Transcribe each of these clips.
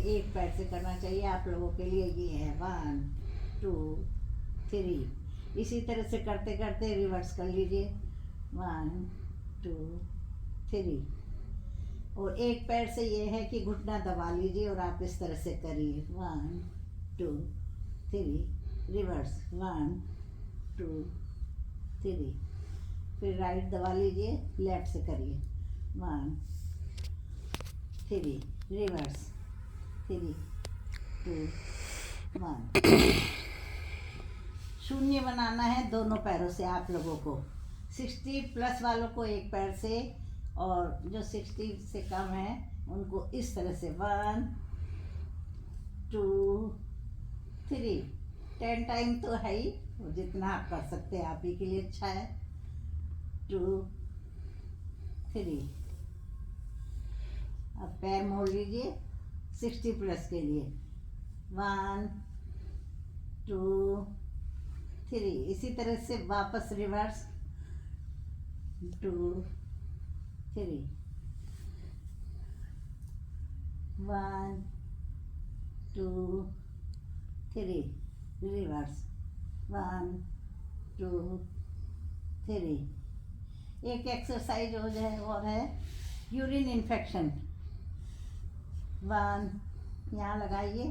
एक पैर से करना चाहिए। आप लोगों के लिए ये है 1 2 3। इसी तरह से करते करते रिवर्स कर लीजिए 1 2 3। और एक पैर से ये है कि घुटना दबा लीजिए और आप इस तरह से करिए 1 2 3। रिवर्स 1 2 3। फिर राइट दबा लीजिए, लेफ्ट से करिए 1 3। रिवर्स 3 2 1। शून्य बनाना है दोनों पैरों से आप लोगों को। 60+ वालों को एक पैर से, और जो 60 से कम है उनको इस तरह से 1 2 3। 10 टाइम तो है ही, जितना आप कर सकते हैं आप ही के लिए अच्छा है। 2 3। अब पैर मोड़ लीजिए 60+ के लिए 1 2 3। इसी तरह से वापस रिवर्स 2 3 1 2 3। रिवर्स 1 2 3। एक एक्सरसाइज हो जाए और है यूरिन इन्फेक्शन। 1 यहाँ लगाइए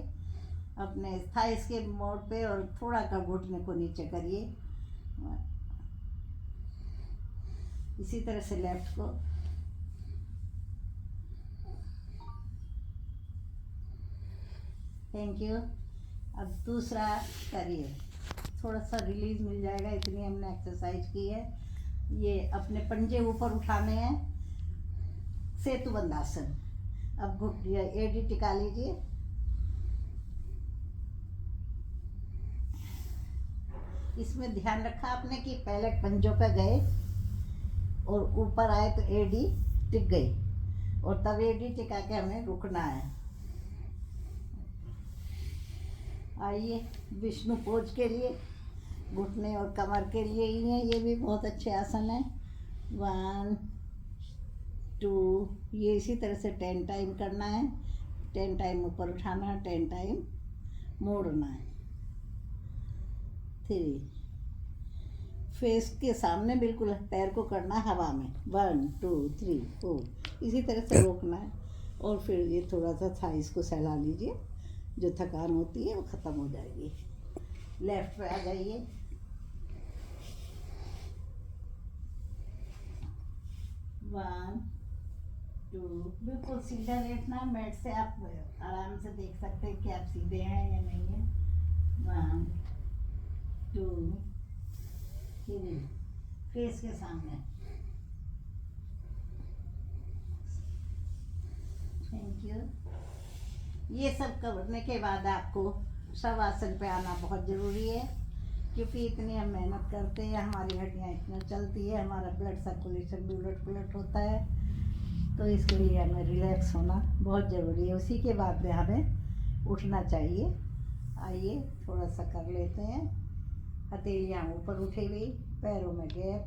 अपने थाइस के मोड़ पे और थोड़ा का घुटने को नीचे करिए। इसी तरह से लेफ्ट को। Thank you. अब दूसरा करिए, थोड़ा सा रिलीज मिल जाएगा। इतनी हमने एक्सरसाइज की है। ये अपने पंजे ऊपर उठाने हैं, सेतुबंद आसन। अब घुट एडी टिका लीजिए। इसमें ध्यान रखा आपने कि पहले पंजों पे गए और ऊपर आए तो एडी टिक गई, और तब एडी टिका के हमें रुकना है। आइए विष्णु पोज के लिए, घुटने और कमर के लिए ही है, ये भी बहुत अच्छे आसन है। 1 2। ये इसी तरह से 10 टाइम करना है। 10 टाइम ऊपर उठाना है, 10 टाइम मोड़ना है। 3। फेस के सामने बिल्कुल पैर को करना है हवा में 1 2 3 4। इसी तरह से रोकना है, और फिर ये थोड़ा सा थाइस को सहला लीजिए। जो थकान होती है वो ख़त्म हो जाएगी। लेफ्ट पे आ जाइए। 1 2। बिल्कुल सीधा लेटना है। मैट से आप आराम से देख सकते हैं कि आप सीधे हैं या नहीं है। 1 2 3। फेस के सामने। Thank you. ये सब करने के बाद आपको शवासन पे आना बहुत ज़रूरी है, क्योंकि इतनी हम मेहनत करते हैं, हमारी हड्डियाँ इतना चलती है, हमारा ब्लड सर्कुलेशन भी उलट पुलट होता है, तो इसके लिए हमें रिलैक्स होना बहुत ज़रूरी है। उसी के बाद में हमें उठना चाहिए। आइए थोड़ा सा कर लेते हैं। हथेलियाँ ऊपर उठी हुई, पैरों में गैप,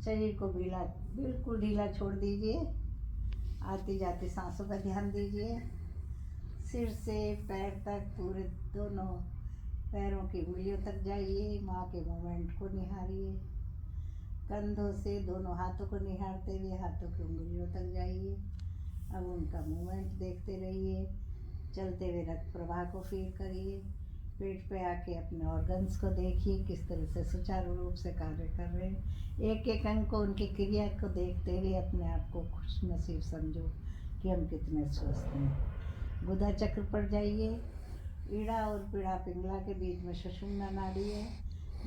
शरीर को बिल्कुल ढीला छोड़ दीजिए। आती जाती सांसों पर ध्यान दीजिए। सिर से पैर तक पूरे दोनों पैरों की उंगलियों तक जाइए। माँ के मूवमेंट को निहारिए। कंधों से दोनों हाथों को निहारते हुए हाथों की उंगलियों तक जाइए। अब उनका मूवमेंट देखते रहिए। चलते हुए रक्त प्रवाह को फील करिए। पेट पे आके अपने ऑर्गन्स को देखिए किस तरह से सुचारू रूप से कार्य कर रहे हैं। एक एक अंग को, उनकी क्रिया को देखते हुए अपने आप को खुश नसीब समझो कि हम कितने स्वस्थ हैं। गुदा चक्र पर जाइए। ईड़ा और पीड़ा पिंगला के बीच में सुषुम्ना नाड़ी है,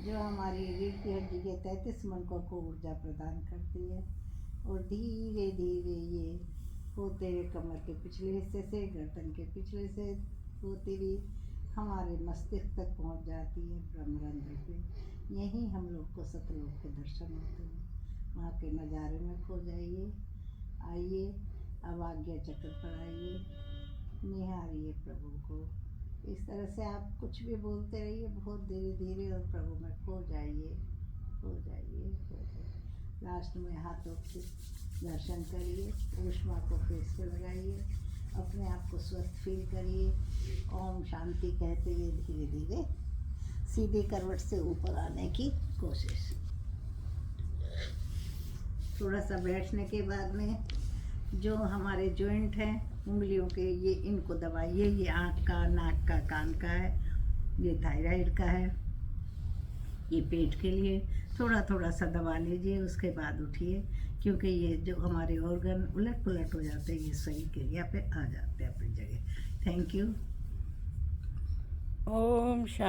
जो हमारी रीढ़ की हड्डी के 33 मनकों को ऊर्जा प्रदान करती है। और धीरे धीरे ये होते हुए कमर के पिछले हिस्से से, गर्दन के पिछले से होती हुई हमारे मस्तिष्क तक पहुंच जाती है ब्रह्मरंध्र पे। यहीं हम लोग को सतलोक के दर्शन होते हैं। वहाँ के नज़ारे में खो जाइए। आइए अब आज्ञा चक्र पर आइए, निहारिए प्रभु को। इस तरह से आप कुछ भी बोलते रहिए बहुत धीरे धीरे, और प्रभु में खो जाइए, खो जाइए, खो जाइए। लास्ट में हाथों के दर्शन करिए। ऊष्मा को फेस पे लगाइए। अपने आप को स्वस्थ फील करिए। ओम शांति कहते हुए धीरे धीरे सीधी करवट से ऊपर आने की कोशिश। थोड़ा सा बैठने के बाद में जो हमारे जॉइंट हैं उंगलियों के, ये इनको दबाइए। ये आँख का, नाक का, कान का है, ये थायराइड का है, ये पेट के लिए। थोड़ा थोड़ा सा दबा लीजिए, उसके बाद उठिए, क्योंकि ये जो हमारे ऑर्गन उलट पुलट हो जाते हैं, ये सही क्रिया पे आ जाते हैं अपनी जगह। Thank you. ओम शांति।